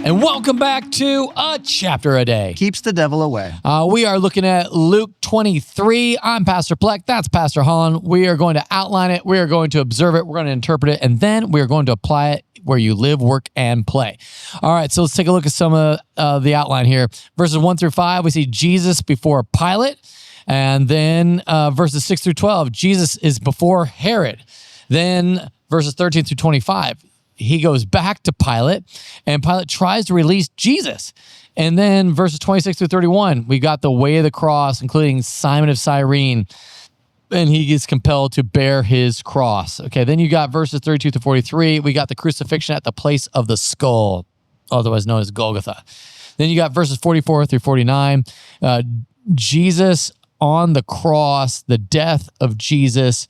And welcome back to A Chapter a Day. Keeps the devil away. We are looking at Luke 23. I'm Pastor Pleck. That's Pastor Holland. We are going to outline it. We are going to observe it. We're going to interpret it. And then we are going to apply it where you live, work, and play. All right, so let's take a look at some of the outline here. Verses 1 through 5, we see Jesus before Pilate. And then verses 6 through 12, Jesus is before Herod. Then verses 13 through 25, he goes back to Pilate, and Pilate tries to release Jesus. And then verses 26 through 31, we got the way of the cross, including Simon of Cyrene, and he is compelled to bear his cross. Okay, then you got verses 32 to 43. We got the crucifixion at the place of the skull, otherwise known as Golgotha. Then you got verses 44 through 49. Jesus on the cross, the death of Jesus,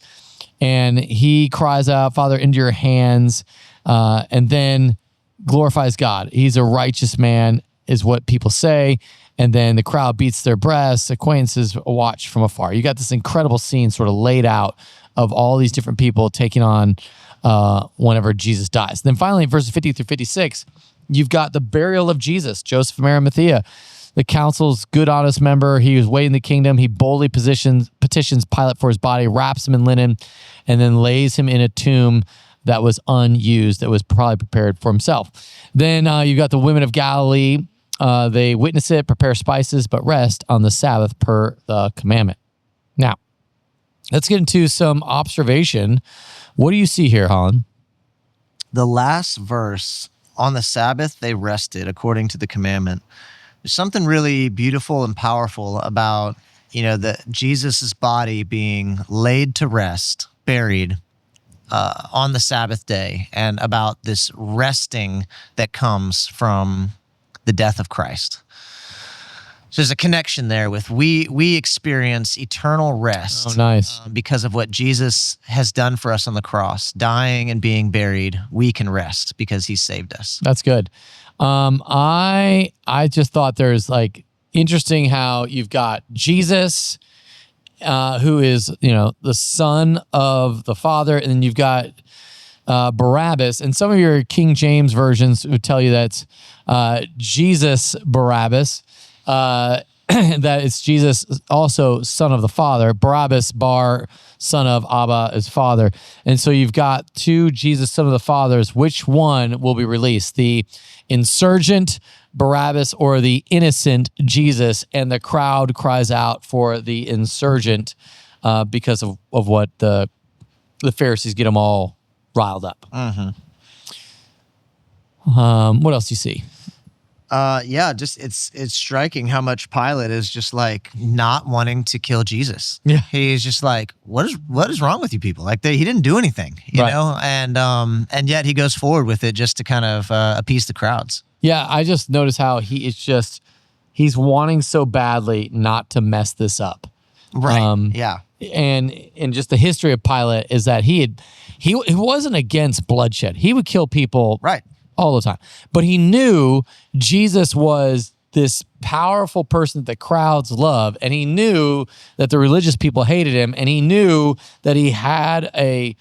and he cries out, Father, into your hands, and then glorifies God. He's a righteous man, is what people say. And then the crowd beats their breasts, acquaintances watch from afar. You got this incredible scene sort of laid out of all these different people taking on whenever Jesus dies. Then finally, verses 50 through 56, you've got the burial of Jesus, Joseph of Arimathea, the council's good, honest member. He was waiting the kingdom. He boldly petitions Pilate for his body, wraps him in linen, and then lays him in a tomb that was unused, that was probably prepared for himself. Then you got the women of Galilee. They witness it, prepare spices, but rest on the Sabbath per the commandment. Now, let's get into some observation. What do you see here, Holland? The last verse, on the Sabbath, they rested according to the commandment. There's something really beautiful and powerful about, Jesus' body being laid to rest, buried on the Sabbath day, and about this resting that comes from the death of Christ. So there's a connection there with we experience eternal rest. Oh, nice. Because of what Jesus has done for us on the cross, dying and being buried, we can rest because he saved us. That's good. I just thought there's interesting how you've got Jesus, who is, the son of the Father, and then you've got Barabbas, and some of your King James versions would tell you that's Jesus Barabbas, that it's Jesus also son of the Father, Barabbas bar son of Abba is father. And so you've got two Jesus son of the fathers. Which one will be released? The insurgent Barabbas or the innocent Jesus? And the crowd cries out for the insurgent because of what the Pharisees get them all riled up. Mm-hmm. What else do you see? Just it's striking how much Pilate is just not wanting to kill Jesus. Yeah, he's just what is wrong with you people? He didn't do anything, you know, and yet he goes forward with it just to kind of appease the crowds. Yeah, I just noticed how he's wanting so badly not to mess this up. Right. Yeah. And just the history of Pilate is that he wasn't against bloodshed. He would kill people all the time. But he knew Jesus was this powerful person that the crowds love, and he knew that the religious people hated him, and he knew that he had a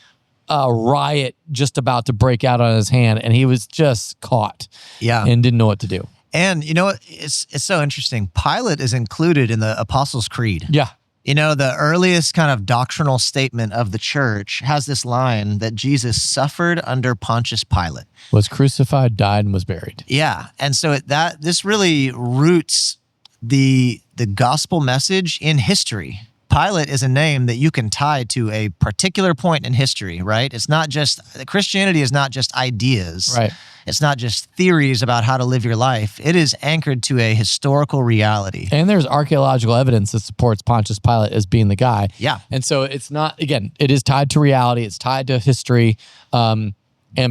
riot just about to break out on his hand, and he was just caught and didn't know what to do. And you know what? It's so interesting. Pilate is included in the Apostles' Creed. Yeah. The earliest kind of doctrinal statement of the church has this line that Jesus suffered under Pontius Pilate. Was crucified, died, and was buried. Yeah. And so this really roots the gospel message in history. Pilate is a name that you can tie to a particular point in history, right? It's not just, Christianity is not just ideas. Right. It's not just theories about how to live your life. It is anchored to a historical reality. And there's archaeological evidence that supports Pontius Pilate as being the guy. Yeah. And so it's not, again, it is tied to reality. It's tied to history. And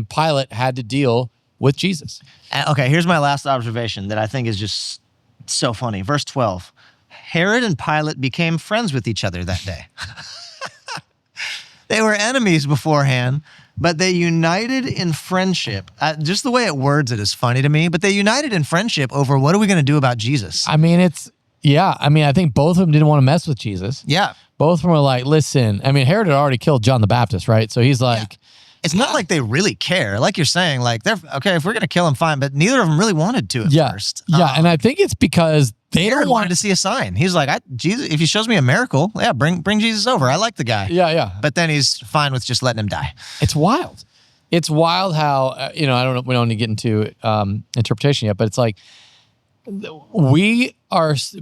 Pilate had to deal with Jesus. Okay, here's my last observation that I think is just so funny. Verse 12. Herod and Pilate became friends with each other that day. They were enemies beforehand, but they united in friendship. Just the way it words it is funny to me, but they united in friendship over what are we going to do about Jesus? I mean, I think both of them didn't want to mess with Jesus. Yeah. Both of them were like, listen, Herod had already killed John the Baptist, right? So he's like, it's not like they really care. Like you're saying, like they're okay, if we're going to kill him, fine. But neither of them really wanted to at first. Yeah. And I think it's because they Herod don't want wanted to see a sign. He's like, Jesus, if he shows me a miracle, bring Jesus over. I like the guy. Yeah. But then he's fine with just letting him die. It's wild. It's wild how, I don't know, we don't need to get into interpretation yet, but it's like,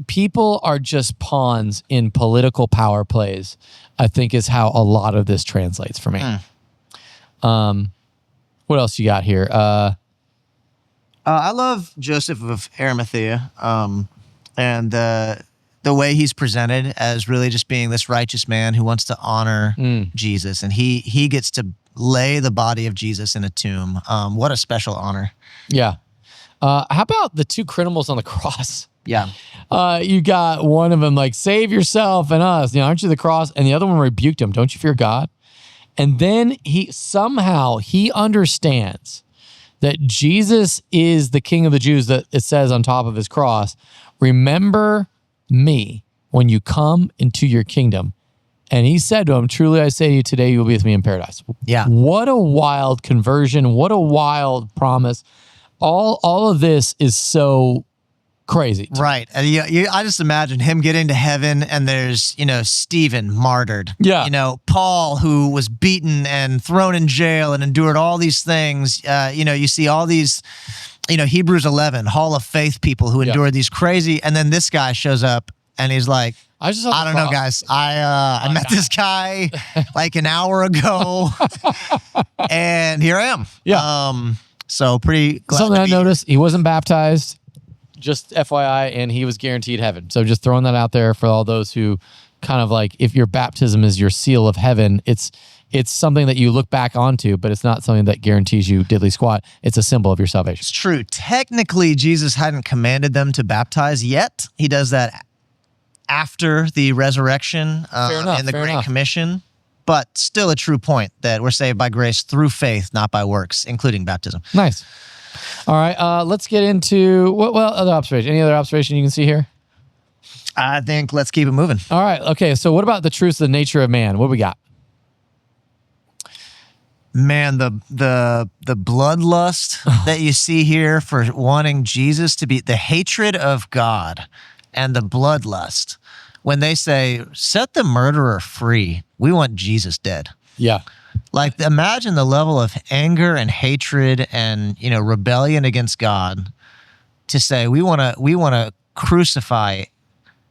people are just pawns in political power plays, I think is how a lot of this translates for me. What else you got here? I love Joseph of Arimathea, and the way he's presented as really just being this righteous man who wants to honor Jesus, and he gets to lay the body of Jesus in a tomb. What a special honor. Yeah. How about the two criminals on the cross? Yeah. You got one of them like, save yourself and us, aren't you the cross? And the other one rebuked him, don't you fear God? And then he understands that Jesus is the King of the Jews, that it says on top of his cross, remember me when you come into your kingdom. And he said to him, truly I say to you, today you will be with me in paradise. Yeah. What a wild conversion. What a wild promise. All of this is so crazy. Right. And I just imagine him getting to heaven and there's, Stephen martyred. Yeah. Paul, who was beaten and thrown in jail and endured all these things. You see all these, Hebrews 11, Hall of Faith people who endured these crazy. And then this guy shows up and he's like, I don't know, guys. I met this guy like an hour ago and here I am. Yeah. So pretty glad Something to I be noticed, he wasn't baptized, just FYI, and he was guaranteed heaven. So just throwing that out there for all those who kind of like, if your baptism is your seal of heaven, it's something that you look back onto, but it's not something that guarantees you diddly squat. It's a symbol of your salvation. It's true. Technically, Jesus hadn't commanded them to baptize yet. He does that after the resurrection in the Great Commission. But still a true point that we're saved by grace through faith, not by works, including baptism. Nice. All right, let's get into, other observation. Any other observation you can see here? I think let's keep it moving. All right, okay, so what about the truths of the nature of man? What do we got? Man, the bloodlust that you see here for wanting Jesus to be, the hatred of God and the bloodlust. When they say, set the murderer free, we want Jesus dead. Yeah. Like, imagine the level of anger and hatred and, rebellion against God to say, we want to crucify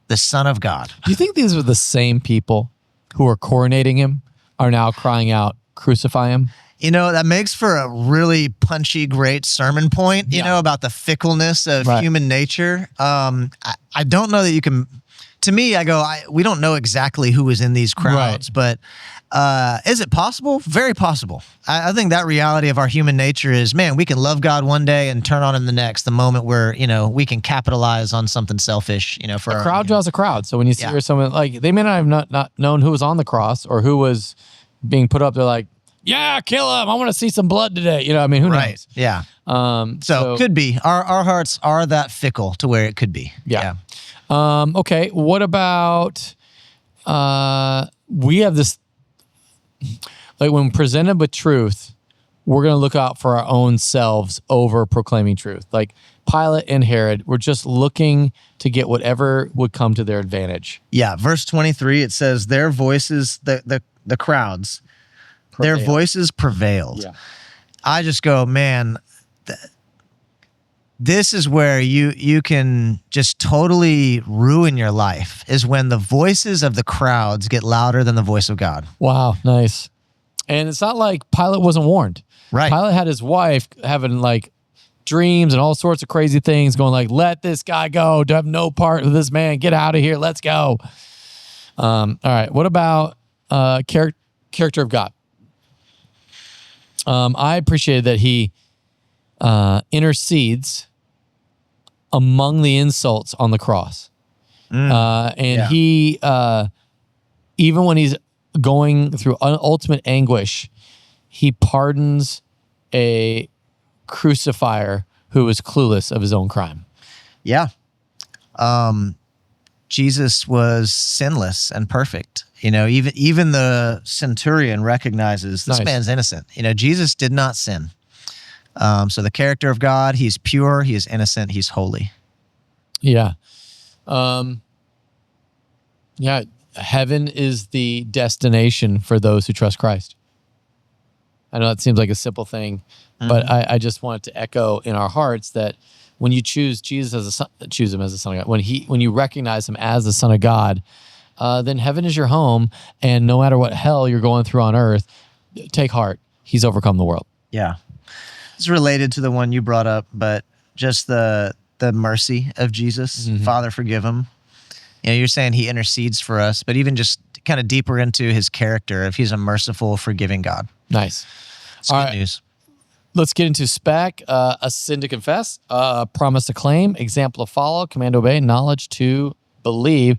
the Son of God. Do you think these are the same people who are coronating him are now crying out, crucify him? That makes for a really punchy, great sermon point, about the fickleness of human nature. I don't know that you can... To me, we don't know exactly who was in these crowds, but is it possible? Very possible. I think that reality of our human nature is, man, we can love God one day and turn on him the next, the moment where, we can capitalize on something selfish, for a crowd draws a crowd. So when you see someone, like, they may not have not known who was on the cross or who was being put up, they're like, yeah, kill him. I want to see some blood today. Who knows? Yeah. So could be. Our hearts are that fickle to where it could be. Yeah. Okay, what about, we have this, like when presented with truth, we're going to look out for our own selves over proclaiming truth. Like Pilate and Herod were just looking to get whatever would come to their advantage. Yeah, verse 23, it says, their voices, the crowds, their voices prevailed. Yeah. I just go, man, this is where you can just totally ruin your life, is when the voices of the crowds get louder than the voice of God. Wow, nice. And it's not like Pilate wasn't warned. Right. Pilate had his wife having like dreams and all sorts of crazy things going like, let this guy go. To have no part of this man. Get out of here. Let's go. All right. What about character of God? I appreciated that he intercedes among the insults on the cross. He, even when he's going through ultimate anguish, he pardons a crucifier who was clueless of his own crime. Yeah. Jesus was sinless and perfect. Even the centurion recognizes this Nice. man's innocent. Jesus did not sin. So the character of God, he's pure, he is innocent, he's holy. Yeah. Yeah. Heaven is the destination for those who trust Christ. I know that seems like a simple thing, but I just wanted to echo in our hearts that when you choose Jesus as a son, choose him as the Son of God, when you recognize him as the Son of God, then heaven is your home, and no matter what hell you're going through on earth, take heart. He's overcome the world. Yeah. It's related to the one you brought up, but just the mercy of Jesus. Father, forgive him. You're saying he intercedes for us, but even just kind of deeper into his character, if he's a merciful, forgiving God. Nice. It's good news. Let's get into spec. A sin to confess, a promise to claim, example to follow, command to obey, knowledge to believe.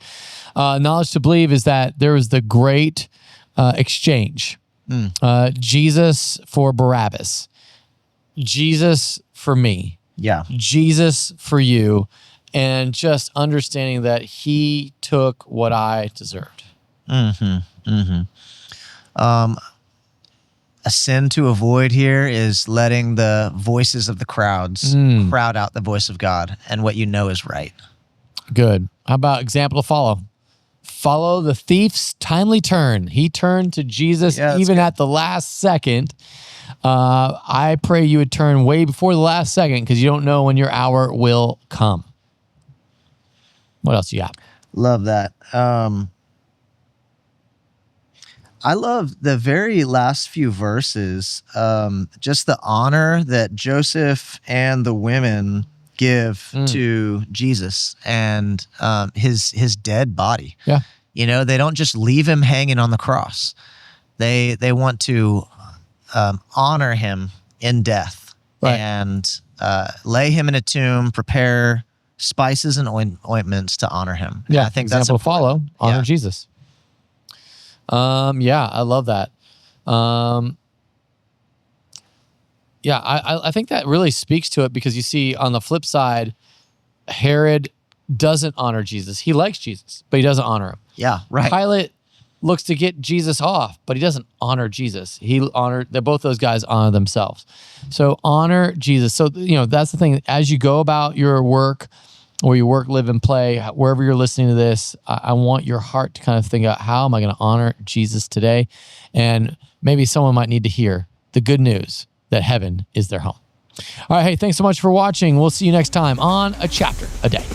Knowledge to believe is that there was the great exchange. Jesus for Barabbas. Jesus for me. Yeah. Jesus for you. And just understanding that he took what I deserved. A sin to avoid here is letting the voices of the crowds crowd out the voice of God and what you know is right. Good. How about example to follow? Follow the thief's timely turn. He turned to Jesus even at the last second. I pray you would turn way before the last second because you don't know when your hour will come. What else you got? Love that. I love the very last few verses, just the honor that Joseph and the women give to Jesus and his dead body. Yeah. They don't just leave him hanging on the cross. They want to honor him in death and lay him in a tomb, prepare spices and ointments to honor him. Yeah, I think example that's to follow. Honor Jesus. Yeah, I love that. I think that really speaks to it because you see on the flip side, Herod doesn't honor Jesus. He likes Jesus, but he doesn't honor him. Yeah, right. Pilate looks to get Jesus off, but he doesn't honor Jesus. Both those guys honor themselves. So honor Jesus. So, that's the thing. As you go about your work, or you work, live, and play, wherever you're listening to this, I want your heart to kind of think out, how am I going to honor Jesus today? And maybe someone might need to hear the good news that heaven is their home. All right, hey, thanks so much for watching. We'll see you next time on A Chapter a Day.